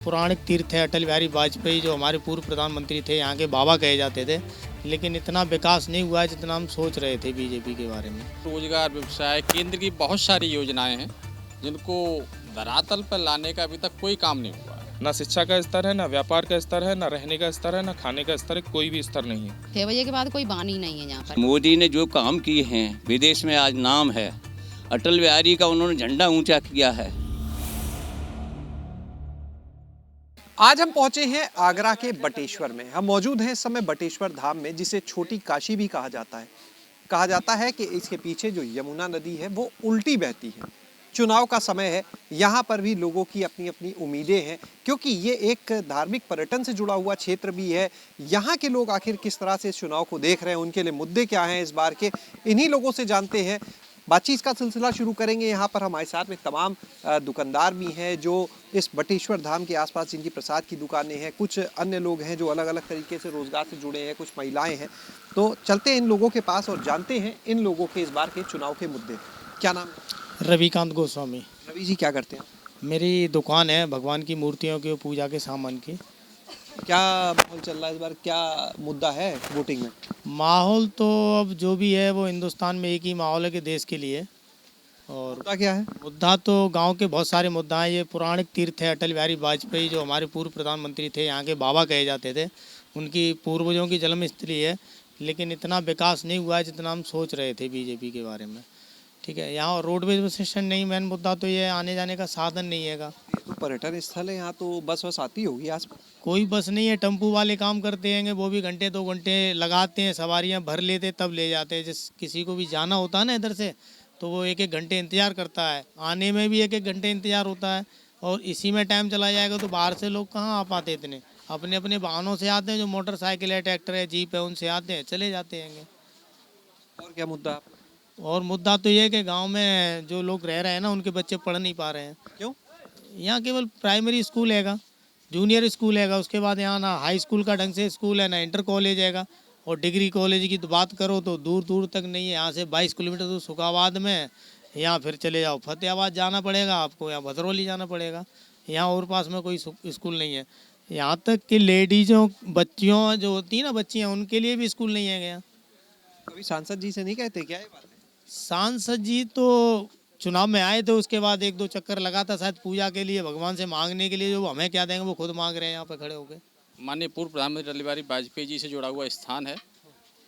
पौराणिक तीर्थ है अटल बिहारी वाजपेयी, जो हमारे पूर्व प्रधानमंत्री थे, यहाँ के बाबा कहे जाते थे। लेकिन इतना विकास नहीं हुआ है जितना हम सोच रहे थे बीजेपी के बारे में। रोजगार, व्यवसाय, केंद्र की बहुत सारी योजनाएं हैं जिनको धरातल पर लाने का अभी तक कोई काम नहीं हुआ है। ना शिक्षा का स्तर है, ना व्यापार का स्तर है, ना रहने का स्तर है, ना खाने का स्तर है, कोई भी स्तर नहीं है। 6 बजे के बाद कोई बानी नहीं है यहाँ पर। मोदी ने जो काम किए हैं, विदेश में आज नाम है। अटल बिहारी का उन्होंने झंडा ऊंचा किया है। आज हम पहुंचे हैं आगरा के बटेश्वर में। हम मौजूद हैं इस समय बटेश्वर धाम में, जिसे छोटी काशी भी कहा जाता है। कहा जाता है कि इसके पीछे जो यमुना नदी है वो उल्टी बहती है। चुनाव का समय है, यहाँ पर भी लोगों की अपनी अपनी उम्मीदें हैं, क्योंकि ये एक धार्मिक पर्यटन से जुड़ा हुआ क्षेत्र भी है। यहाँ के लोग आखिर किस तरह से इस चुनाव को देख रहे हैं, उनके लिए मुद्दे क्या हैं इस बार के, इन्हीं लोगों से जानते हैं। बातचीत का सिलसिला शुरू करेंगे। यहाँ पर हमारे साथ में तमाम दुकानदार भी हैं जो इस बटेश्वर धाम के आसपास जिनकी प्रसाद की दुकानें हैं। कुछ अन्य लोग हैं जो अलग अलग तरीके से रोजगार से जुड़े हैं, कुछ महिलाएं हैं। तो चलते हैं इन लोगों के पास और जानते हैं इन लोगों के इस बार के चुनाव के मुद्दे। क्या नाम है? रविकांत गोस्वामी। रवि जी, क्या करते हैं? मेरी दुकान है भगवान की मूर्तियों के पूजा के सामान की। क्या माहौल चल रहा है इस बार, क्या मुद्दा है वोटिंग में? माहौल तो अब जो भी है वो हिंदुस्तान में एक ही माहौल है कि देश के लिए। और मुद्दा क्या है? मुद्दा तो गांव के बहुत सारे मुद्दा हैं। ये पौराणिक तीर्थ है अटल बिहारी वाजपेयी, जो हमारे पूर्व प्रधानमंत्री थे, यहाँ के बाबा कहे जाते थे। उनकी पूर्वजों की जन्मस्थली है। लेकिन इतना विकास नहीं हुआ है जितना हम सोच रहे थे बीजेपी के बारे में। ठीक है, यहाँ रोडवेज स्टेशन नहीं, मेन मुद्दा तो ये आने जाने का साधन नहीं है। ये तो पर्यटन स्थल है, यहाँ तो बस वस आती होगी आसपास। कोई बस नहीं है, टेम्पू वाले काम करते हैं, वो भी घंटे 2 घंटे लगाते हैं, सवारियां भर लेते तब ले जाते हैं। जिस किसी को भी जाना होता है ना इधर से, तो वो 1-1 घंटे इंतजार करता है। आने में भी 1-1 घंटे इंतजार होता है। और इसी में टाइम चला जाएगा तो बाहर से लोग कहाँ आ पाते इतने। अपने अपने वाहनों से आते हैं, जो मोटरसाइकिल है, ट्रैक्टर है, जीप है, उनसे आते हैं, चले जाते हैं। और क्या मुद्दा है? और मुद्दा तो ये है कि गाँव में जो लोग रह रहे हैं ना, उनके बच्चे पढ़ नहीं पा रहे हैं। क्यों? यहाँ केवल प्राइमरी स्कूल हैगा, जूनियर स्कूल हैगा, उसके बाद यहाँ ना हाई स्कूल का ढंग से स्कूल है, ना इंटर कॉलेज हैगा। और डिग्री कॉलेज की तो बात करो तो दूर दूर तक नहीं है। यहाँ से 22 किलोमीटर दूर सुखाबाद में, यहाँ फिर चले जाओ फतेहाबाद जाना पड़ेगा आपको, या भदरौली जाना पड़ेगा। यहाँ और पास में कोई स्कूल नहीं है। यहाँ तक कि लेडीज़ों, बच्चियों जो होती है ना, बच्चियाँ, उनके लिए भी स्कूल नहीं है यहाँ। कभी सांसद जी से नहीं कहते क्या ये बात? सांसद जी तो चुनाव में आए थे, उसके बाद 1-2 चक्कर लगा था शायद पूजा के लिए, भगवान से मांगने के लिए। जो हमें क्या देंगे वो खुद मांग रहे हैं यहाँ पे खड़े होकर। माननीय पूर्व प्रधानमंत्री अटल बिहारी वाजपेयी जी से जुड़ा हुआ स्थान है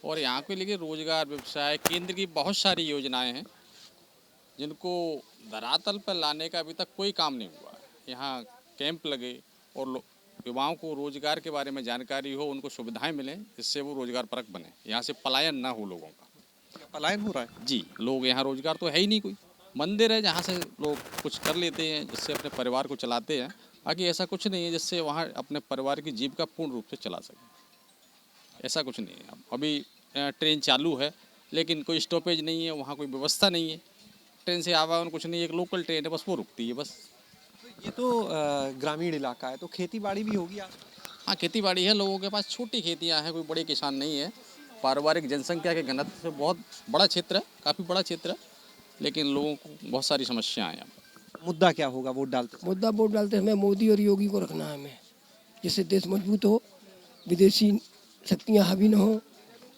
और यहाँ के लिए रोजगार, व्यवसाय, केंद्र की बहुत सारी योजनाएं हैं जिनको धरातल पर लाने का अभी तक कोई काम नहीं हुआ है। यहाँ कैंप लगे और युवाओं को रोजगार के बारे में जानकारी हो, उनको सुविधाएं मिलें, जिससे वो रोजगार परक बने, यहाँ से पलायन ना हो लोगों का। क्या पलायन हो रहा है? जी, लोग यहाँ रोजगार तो है ही नहीं कोई। मंदिर है जहाँ से लोग कुछ कर लेते हैं, जिससे अपने परिवार को चलाते हैं। बाकी ऐसा कुछ नहीं है जिससे वहाँ अपने परिवार की जीविका पूर्ण रूप से चला सके। ऐसा कुछ नहीं है। अभी ट्रेन चालू है लेकिन कोई स्टॉपेज नहीं है, वहाँ कोई व्यवस्था नहीं है। ट्रेन से आवागमन कुछ नहीं है, एक लोकल ट्रेन है, बस वो रुकती है बस। ये तो ग्रामीण इलाका है, तो खेती बाड़ी भी होगी आसपास? हाँ, खेती बाड़ी है, लोगों के पास छोटी खेतियाँ हैं, कोई बड़े किसान नहीं है। पारिवारिक जनसंख्या के घनत्व से बहुत बड़ा क्षेत्र है, काफ़ी बड़ा क्षेत्र है, लेकिन लोगों को बहुत सारी समस्याएं हैं। मुद्दा क्या होगा वोट डालते? मुद्दा वोट डालते समय मोदी और योगी को रखना है हमें, जिससे देश मजबूत हो, विदेशी शक्तियां हावी न हो।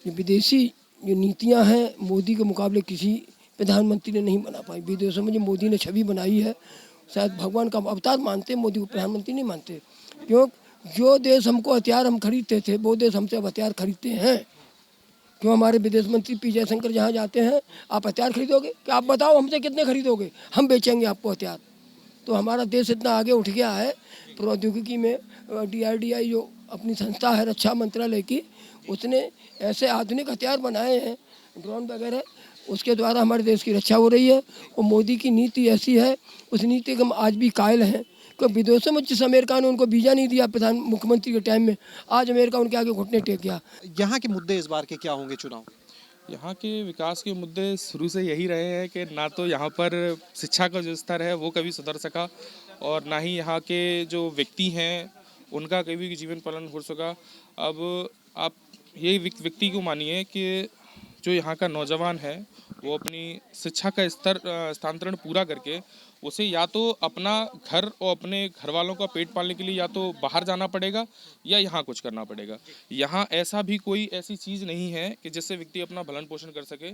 जो विदेशी जो नीतियां हैं, मोदी के मुकाबले किसी प्रधानमंत्री ने नहीं बना पाई। विदेशों में जो मोदी ने छवि बनाई है, शायद भगवान का अवतार मानते, मोदी को प्रधानमंत्री नहीं मानते। क्यों? जो देश हमको हथियार हम खरीदते थे, वो देश हमसे अब हथियार खरीदते हैं। क्यों? हमारे विदेश मंत्री पी जयशंकर जहाँ जाते हैं, आप हथियार खरीदोगे क्या? आप बताओ हमसे कितने खरीदोगे? हम बेचेंगे आपको हथियार। तो हमारा देश इतना आगे उठ गया है प्रौद्योगिकी में। DRDI जो अपनी संस्था है रक्षा मंत्रालय की, उसने ऐसे आधुनिक हथियार बनाए हैं, ड्रोन वगैरह, उसके द्वारा हमारे देश की रक्षा हो रही है। और मोदी की नीति ऐसी है, उस नीति के हम आज भी कायल हैं। कि विदेशों में जिस अमेरिका ने उनको वीज़ा नहीं दिया प्रधान मुख्यमंत्री के टाइम में, आज अमेरिका उनके आगे घुटने टेक गया। यहाँ के मुद्दे इस बार के क्या होंगे चुनाव? यहाँ के विकास के मुद्दे शुरू से यही रहे हैं कि ना तो यहाँ पर शिक्षा का जो स्तर है वो कभी सुधर सका, और ना ही यहाँ के जो व्यक्ति हैं उनका कभी जीवन पालन हो सका। अब आप ये व्यक्ति को मानिए कि जो यहाँ का नौजवान है वो अपनी शिक्षा का स्थानांतरण पूरा करके उसे या तो अपना घर और अपने घर वालों का पेट पालने के लिए या तो बाहर जाना पड़ेगा या यहाँ कुछ करना पड़ेगा। यहाँ ऐसा भी कोई ऐसी चीज़ नहीं है कि जिससे व्यक्ति अपना भरण पोषण कर सके।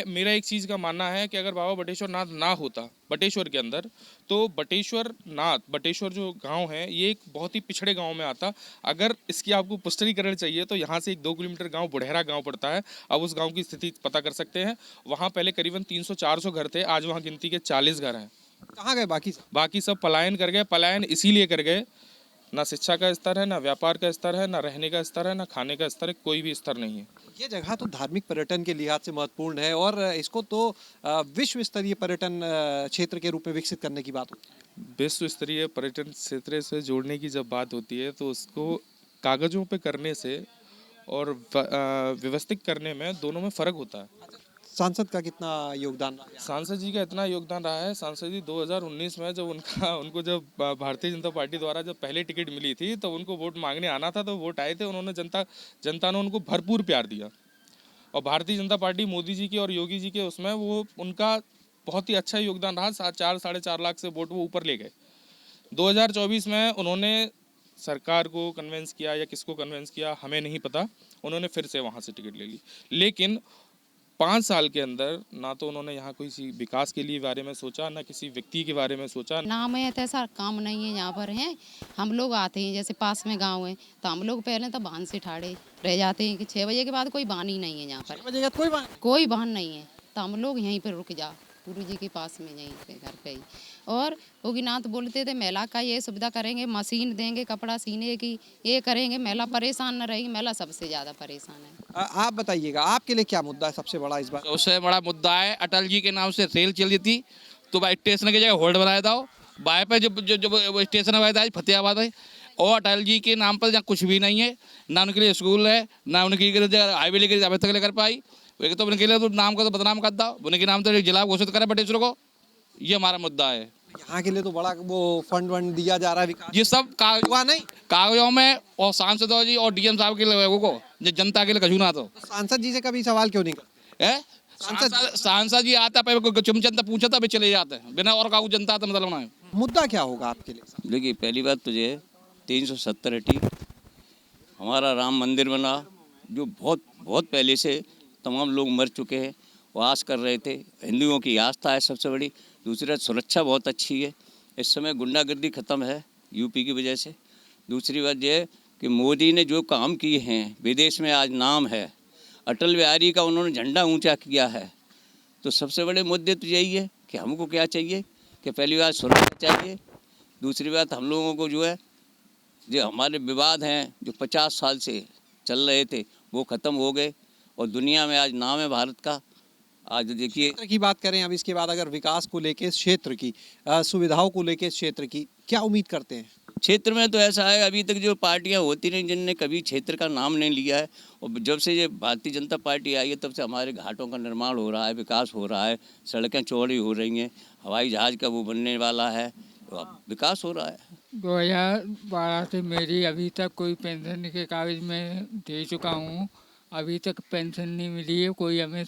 मेरा एक चीज़ का मानना है कि अगर बाबा बटेश्वर नाथ ना होता बटेश्वर के अंदर, तो बटेश्वर जो गांव है ये एक बहुत ही पिछड़े गांव में आता। अगर इसकी आपको पुष्टिकरण चाहिए तो यहाँ से एक 2 किलोमीटर गांव बुढ़ेरा गांव पड़ता है। अब उस गांव की स्थिति पता कर सकते हैं। वहाँ पहले करीबन 300-400 घर थे, आज वहाँ गिनती के 40 घर हैं। कहाँ गए बाकी सब पलायन कर गए। पलायन इसीलिए कर गए, ना शिक्षा का स्तर है, ना व्यापार का स्तर है, ना रहने का स्तर है, ना खाने का स्तर है, कोई भी स्तर नहीं है। ये जगह तो धार्मिक पर्यटन के लिहाज से महत्वपूर्ण है और इसको तो विश्व स्तरीय पर्यटन क्षेत्र के रूप में विकसित करने की बात होती है। विश्व स्तरीय पर्यटन क्षेत्र से जोड़ने की जब बात होती है तो उसको कागजों पे करने से और व्यवस्थित करने में दोनों में फ़र्क होता है। सांसद का कितना योगदान रहा है? सांसद जी का इतना योगदान रहा है। सांसद जी 2019 में जब उनको जब भारतीय जनता पार्टी द्वारा जब पहले टिकट मिली थी तो उनको वोट मांगने आना था, तो वोट आए थे। उन्होंने जनता ने उनको भरपूर प्यार दिया और भारतीय जनता पार्टी मोदी जी की और योगी जी के उसमें वो उनका बहुत ही अच्छा योगदान रहा। 4-4.5 लाख से वोट वो ऊपर ले गए। 2024 में उन्होंने सरकार को कन्विंस किया या किसको कन्विंस किया हमें नहीं पता, उन्होंने फिर से वहाँ से टिकट ले ली। लेकिन 5 साल के अंदर ना तो उन्होंने यहाँ किसी विकास के लिए बारे में सोचा, ना किसी व्यक्ति के बारे में सोचा। नाम है तो ऐसा काम नहीं है यहाँ पर है। हम लोग आते हैं, जैसे पास में गांव है तो हम लोग पहले तो वाहन से ठाड़े रह जाते हैं कि 6 बजे के बाद कोई वाहन ही नहीं है यहाँ पर। कोई वाहन नहीं है तो हम लोग यहीं पर रुक जा, गुरु जी के पास में यहीं पे घर पे ही। और योगीनाथ बोलते थे महिला का ये सुविधा करेंगे, मशीन देंगे कपड़ा सीने की, ये करेंगे, महिला परेशान न रहेगी। महिला सबसे ज़्यादा परेशान है। आप बताइएगा आपके लिए क्या मुद्दा है सबसे बड़ा इस बार? सबसे बड़ा मुद्दा है अटल जी के नाम से रेल चली थी तो भाई स्टेशन की जगह होल्ड बनाया था। बाय पे जब स्टेशन बनाया था फतेहाबाद है, और अटल जी के नाम पर जहाँ कुछ भी नहीं है, ना उनके लिए स्कूल है, ना उनकी हाईवे लेकर अभी तक लेकर पाई। एक तो उनके लिए तो नाम का तो बदनाम कर दो, उनके नाम तो एक जिला घोषित करे बटेश्वर को। ये हमारा मुद्दा है। यहाँ के लिए तो बड़ा वो फंड दिया जा रहा है विकास। ये सब कागजों में और सांसदों जी और डीएम साहब के लोगों को जो जनता के लिए कछू ना। तो सांसद जी से कभी सवाल क्यों नहीं करते? सांसद जी आता है चुमचंद पूछा था चले जाते हैं बिना और कागज जनता तो मतलब ना। मुद्दा क्या होगा आपके लिए? देखिए पहली बात तो ये 370 अटी हमारा राम मंदिर बना, जो बहुत बहुत पहले से तमाम लोग मर चुके हैं, वो आस कर रहे थे। हिंदुओं की आस्था है सबसे बड़ी। दूसरी बात सुरक्षा बहुत अच्छी है, इस समय गुंडागर्दी ख़त्म है यूपी की वजह से। दूसरी बात यह है कि मोदी ने जो काम किए हैं, विदेश में आज नाम है, अटल बिहारी का उन्होंने झंडा ऊंचा किया है। तो सबसे बड़े मुद्दे तो यही है कि हमको क्या चाहिए कि पहली बात सुरक्षा चाहिए। दूसरी बात हम लोगों को जो है जो हमारे विवाद हैं जो 50 साल से चल रहे थे वो ख़त्म हो गए और दुनिया में आज नाम है भारत का। आज देखिए क्षेत्र की बात करें, अब इसके बाद अगर विकास को लेके क्षेत्र की सुविधाओं को लेके क्षेत्र की क्या उम्मीद करते हैं? क्षेत्र में तो ऐसा है अभी तक जो पार्टियां होती रही जिनने कभी क्षेत्र का नाम नहीं लिया है, और जब से ये भारतीय जनता पार्टी आई है तब से हमारे घाटों का निर्माण हो रहा है, विकास हो रहा है, सड़कें चौड़ी हो रही हैं, हवाई जहाज़ का वो बनने वाला है, तो अब विकास हो रहा है। 2012 से मेरी अभी तक कोई पेंशन के कागज में दे चुका हूँ, अभी तक पेंशन नहीं मिली है। कोई हमें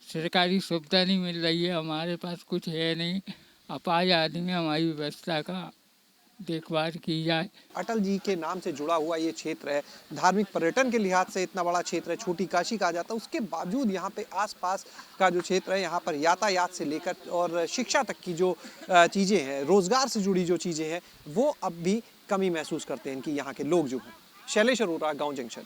सरकारी सुविधा नहीं मिल रही है, हमारे पास कुछ है नहीं। अपाहिज आदमी हमारी व्यवस्था का देखभाल की जाए। अटल जी के नाम से जुड़ा हुआ ये क्षेत्र है, धार्मिक पर्यटन के लिहाज से इतना बड़ा क्षेत्र है, छोटी काशी कहा जाता है। उसके बावजूद यहाँ पे आसपास का जो क्षेत्र है, यहाँ पर यातायात से लेकर और शिक्षा तक की जो चीज़ें हैं, रोजगार से जुड़ी जो चीज़ें हैं, वो अब भी कमी महसूस करते हैं कि यहाँ के लोग जो हैं। शैलेश अरोड़ा, गाँव जंक्शन।